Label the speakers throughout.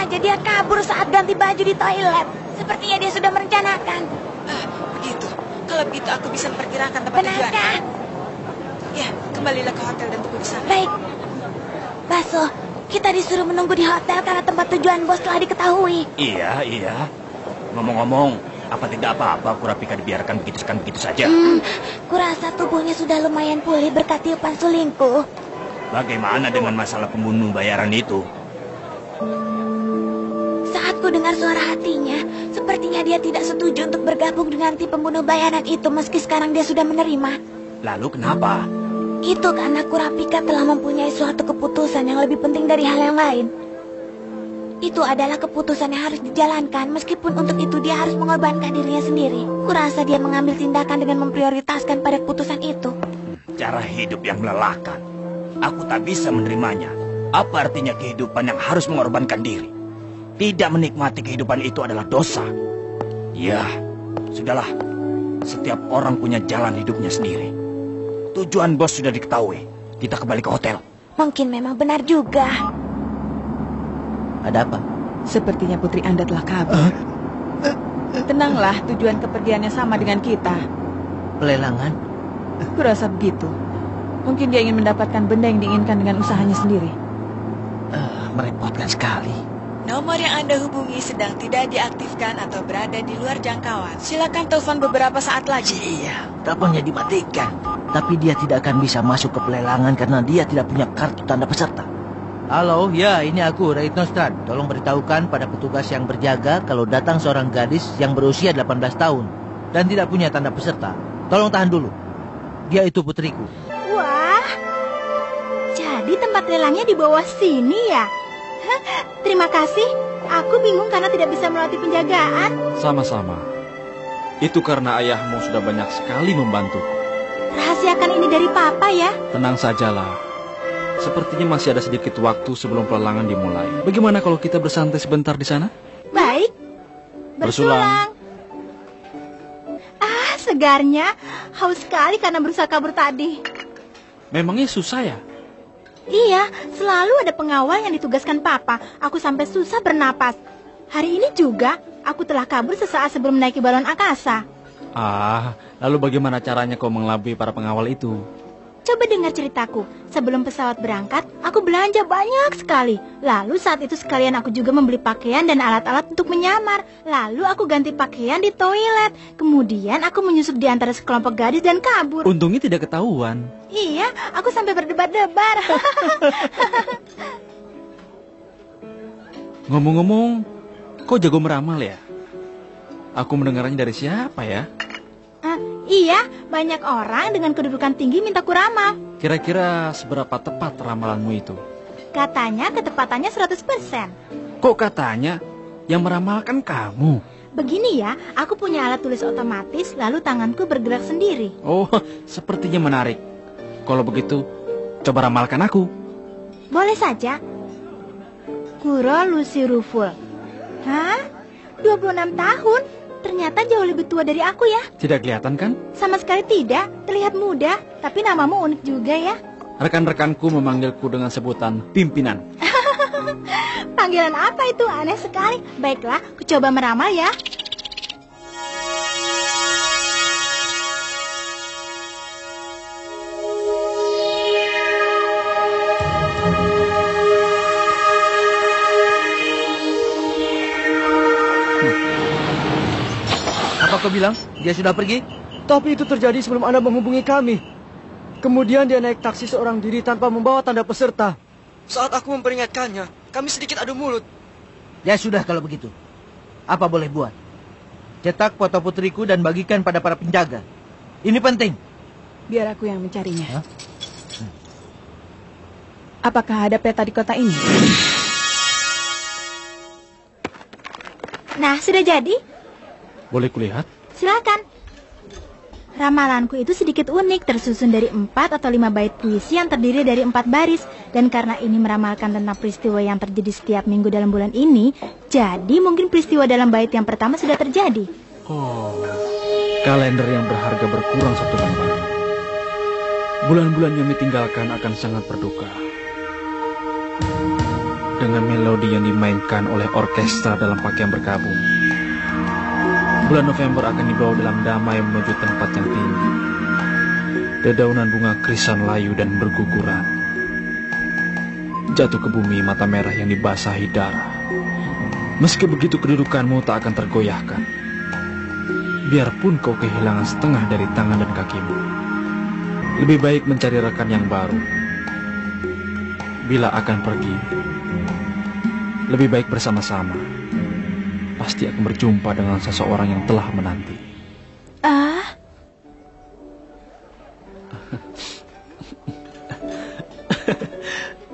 Speaker 1: saja dia kabur saat ganti baju di toilet. Sepertinya dia sudah merencanakan.
Speaker 2: Begitu. Kalau begitu aku bisa memperkirakan tempat tujuan.
Speaker 1: Benarkah?
Speaker 2: Ya, kembalilah ke hotel dan tunggu di sana.
Speaker 1: Baik. Baso, kita disuruh menunggu di hotel karena tempat tujuan bos telah diketahui.
Speaker 3: Iya. Ngomong-ngomong, apa tidak apa-apa Kurapika dibiarkan begitu saja?
Speaker 1: Kurasa tubuhnya sudah lumayan pulih berkat tiupan sulingku.
Speaker 3: Bagaimana dengan masalah pembunuh bayaran itu?
Speaker 1: Saat ku dengar suara hatinya, sepertinya dia tidak setuju untuk bergabung dengan tim pembunuh bayaran itu meski sekarang dia sudah menerima.
Speaker 3: Lalu kenapa?
Speaker 1: Itu karena Kurapika telah mempunyai suatu keputusan yang lebih penting dari hal yang lain. Itu adalah keputusan yang harus dijalankan, meskipun untuk itu dia harus mengorbankan dirinya sendiri. Kurasa dia mengambil tindakan dengan memprioritaskan pada keputusan itu.
Speaker 3: Cara hidup yang melelahkan. Aku tak bisa menerimanya. Apa artinya kehidupan yang harus mengorbankan diri? Tidak menikmati kehidupan itu adalah dosa. Ya, sudahlah. Setiap orang punya jalan hidupnya sendiri. Tujuan bos sudah diketahui. Kita kembali ke hotel.
Speaker 1: Mungkin memang benar juga.
Speaker 4: Ada apa?
Speaker 5: Sepertinya putri Anda telah kabur. Tenanglah, tujuan kepergiannya sama dengan kita.
Speaker 4: Pelelangan?
Speaker 5: Kurasa begitu. Mungkin dia ingin mendapatkan benda yang diinginkan dengan usahanya sendiri.
Speaker 4: Merepotkan sekali.
Speaker 2: Nomor yang Anda hubungi sedang tidak diaktifkan atau berada di luar jangkauan. Silakan telepon beberapa saat lagi.
Speaker 4: Iya, teleponnya dimatikan. Tapi dia tidak akan bisa masuk ke pelelangan karena dia tidak punya kartu tanda peserta. Halo, ya ini aku, Retno Strad. Tolong beritahukan pada petugas yang berjaga kalau datang seorang gadis yang berusia 18 tahun dan tidak punya tanda peserta. Tolong tahan dulu. Dia itu putriku.
Speaker 6: Wah, jadi tempat lelangnya di bawah sini ya? Terima kasih. Aku bingung karena tidak bisa melewati penjagaan.
Speaker 7: Sama-sama. Itu karena ayahmu sudah banyak sekali membantu.
Speaker 6: Rahasiakan ini dari Papa ya.
Speaker 7: Tenang sajalah. Sepertinya masih ada sedikit waktu sebelum pelelangan dimulai. Bagaimana kalau kita bersantai sebentar di sana?
Speaker 6: Baik.
Speaker 7: Bersulang.
Speaker 6: Segarnya. Haus sekali karena berusaha kabur tadi.
Speaker 7: Memangnya susah ya?
Speaker 6: Iya, selalu ada pengawal yang ditugaskan Papa. Aku sampai susah bernapas. Hari ini juga, aku telah kabur sesaat sebelum menaiki balon angkasa.
Speaker 7: Lalu bagaimana caranya kau mengelabui para pengawal itu?
Speaker 6: Coba dengar ceritaku. Sebelum pesawat berangkat, aku belanja banyak sekali. Lalu saat itu sekalian aku juga membeli pakaian dan alat-alat untuk menyamar. Lalu aku ganti pakaian di toilet. Kemudian aku menyusup di antara sekelompok gadis dan kabur.
Speaker 7: Untungnya tidak ketahuan.
Speaker 6: Iya, aku sampai berdebar-debar.
Speaker 7: Ngomong-ngomong, kau jago meramal ya? Aku mendengarnya dari siapa ya?
Speaker 6: Iya, banyak orang dengan kedudukan tinggi minta ku ramal.
Speaker 7: Kira-kira seberapa tepat ramalanmu itu?
Speaker 6: Katanya ketepatannya 100%.
Speaker 7: Kok katanya? Yang meramalkan kamu.
Speaker 6: Begini ya, aku punya alat tulis otomatis, lalu tanganku bergerak sendiri.
Speaker 7: Oh, sepertinya menarik. Kalau begitu, coba ramalkan aku.
Speaker 6: Boleh saja. Kuro Lucy Ruful. Hah? 26 tahun? Ternyata jauh lebih tua dari aku ya.
Speaker 7: Tidak kelihatan kan?
Speaker 6: Sama sekali tidak, terlihat muda. Tapi namamu unik juga ya.
Speaker 7: Rekan-rekanku memanggilku dengan sebutan pimpinan.
Speaker 6: Panggilan apa itu? Aneh sekali. Baiklah, ku coba meramal ya.
Speaker 4: Apa kau bilang? Dia sudah pergi?
Speaker 8: Tapi itu terjadi sebelum Anda menghubungi kami. Kemudian dia naik taksi seorang diri tanpa membawa tanda peserta. Saat aku memperingatkannya, kami sedikit adu mulut.
Speaker 4: Ya sudah kalau begitu. Apa boleh buat? Cetak foto putriku dan bagikan pada para penjaga. Ini penting.
Speaker 5: Biar aku yang mencarinya. Apakah ada peta di kota ini?
Speaker 6: Nah, sudah jadi?
Speaker 7: Boleh kulihat?
Speaker 6: Silakan. Ramalanku itu sedikit unik, tersusun dari 4 atau 5 bait puisi yang terdiri dari 4 baris. Dan karena ini meramalkan tentang peristiwa yang terjadi setiap minggu dalam bulan ini, jadi mungkin peristiwa dalam bait yang pertama sudah terjadi.
Speaker 7: Oh, kalender yang berharga berkurang 1 lembar. Bulan-bulan yang ditinggalkan akan sangat berduka. dengan melodi yang dimainkan oleh orkestra dalam pakaian berkabung. Bulan November akan dibawa dalam damai menuju tempat yang tinggi. Dedaunan bunga krisan layu dan berguguran. Jatuh ke bumi mata merah yang dibasahi darah. Meski begitu kedudukanmu tak akan tergoyahkan. Biarpun kau kehilangan setengah dari tangan dan kakimu. Lebih baik mencari rekan yang baru. Bila akan pergi, lebih baik bersama-sama. Pasti akan berjumpa dengan seseorang yang telah menanti.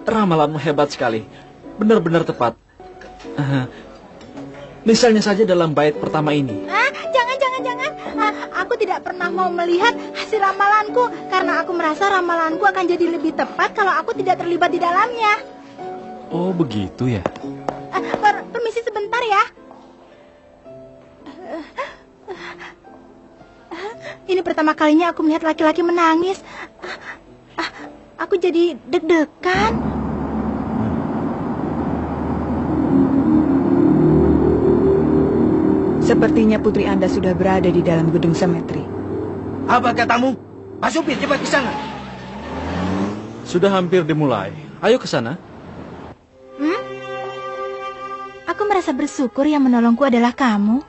Speaker 7: Ramalanmu hebat sekali. Benar-benar tepat. Misalnya saja dalam bait pertama ini.
Speaker 6: Jangan. Aku tidak pernah mau melihat hasil ramalanku karena aku merasa ramalanku akan jadi lebih tepat kalau aku tidak terlibat di dalamnya.
Speaker 7: Oh, begitu ya.
Speaker 6: Permisi sebentar ya. Ini pertama kalinya aku melihat laki-laki menangis. Aku jadi deg-degan.
Speaker 5: Sepertinya putri Anda sudah berada di dalam gedung semetri.
Speaker 3: Apa katamu? Pak Supir, cepat ke sana.
Speaker 7: Sudah hampir dimulai. Ayo ke sana.
Speaker 6: Aku merasa bersyukur yang menolongku adalah kamu.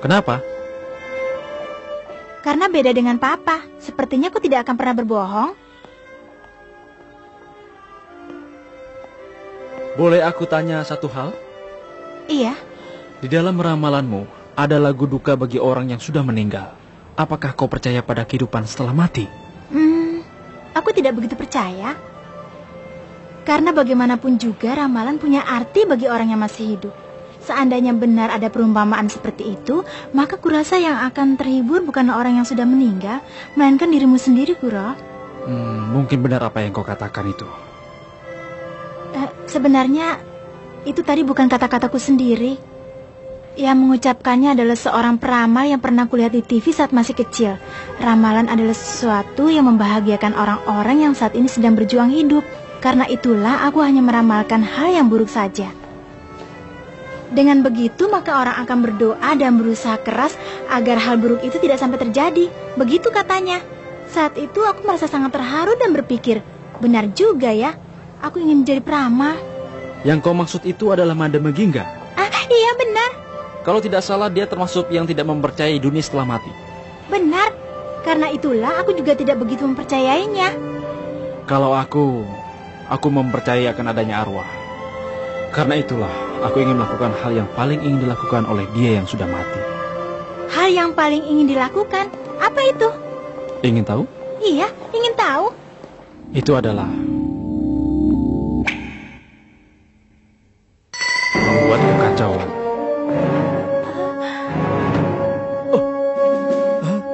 Speaker 7: Kenapa?
Speaker 6: Karena beda dengan Papa. Sepertinya aku tidak akan pernah berbohong.
Speaker 7: Boleh aku tanya satu hal?
Speaker 6: Iya.
Speaker 7: Di dalam ramalanmu ada lagu duka bagi orang yang sudah meninggal. Apakah kau percaya pada kehidupan setelah mati?
Speaker 6: Aku tidak begitu percaya. Karena bagaimanapun juga ramalan punya arti bagi orang yang masih hidup. Seandainya benar ada perumpamaan seperti itu, maka kurasa yang akan terhibur bukan orang yang sudah meninggal, melainkan dirimu sendiri, Kuro.
Speaker 7: Mungkin benar apa yang kau katakan itu.
Speaker 6: Sebenarnya itu tadi bukan kata-kataku sendiri. Yang mengucapkannya adalah seorang peramal yang pernah kulihat di TV saat masih kecil. Ramalan adalah sesuatu yang membahagiakan orang-orang yang saat ini sedang berjuang hidup. Karena itulah aku hanya meramalkan hal yang buruk saja. Dengan begitu maka orang akan berdoa dan berusaha keras agar hal buruk itu tidak sampai terjadi. Begitu katanya. Saat itu aku merasa sangat terharu dan berpikir, benar juga ya, aku ingin menjadi peramal.
Speaker 7: Yang kau maksud itu adalah Madame Ginga?
Speaker 6: Iya benar.
Speaker 7: Kalau tidak salah dia termasuk yang tidak mempercayai dunia setelah mati.
Speaker 6: Benar. Karena itulah aku juga tidak begitu mempercayainya.
Speaker 7: Kalau aku mempercayai akan adanya arwah. Karena itulah aku ingin melakukan hal yang paling ingin dilakukan oleh dia yang sudah mati.
Speaker 6: Hal yang paling ingin dilakukan? Apa itu?
Speaker 7: Ingin tahu?
Speaker 6: Iya, ingin tahu.
Speaker 7: Itu adalah membuat kekacauan.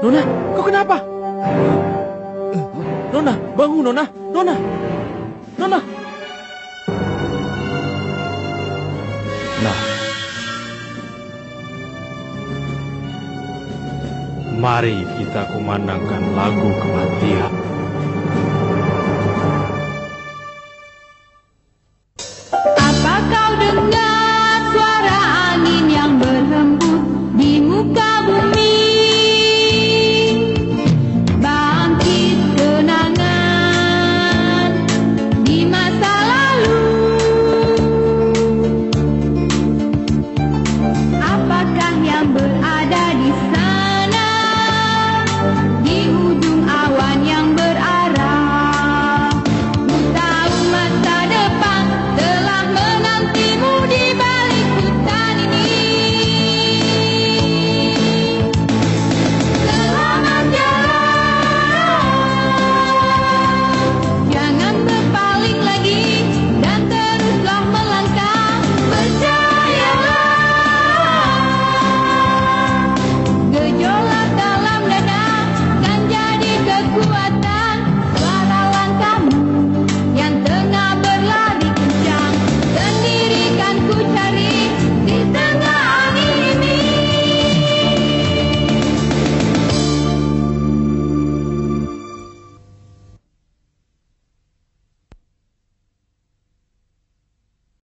Speaker 7: Nona, kau kenapa? Nona, bangun Nona. Nona. Nah, mari kita kumandangkan lagu kematian.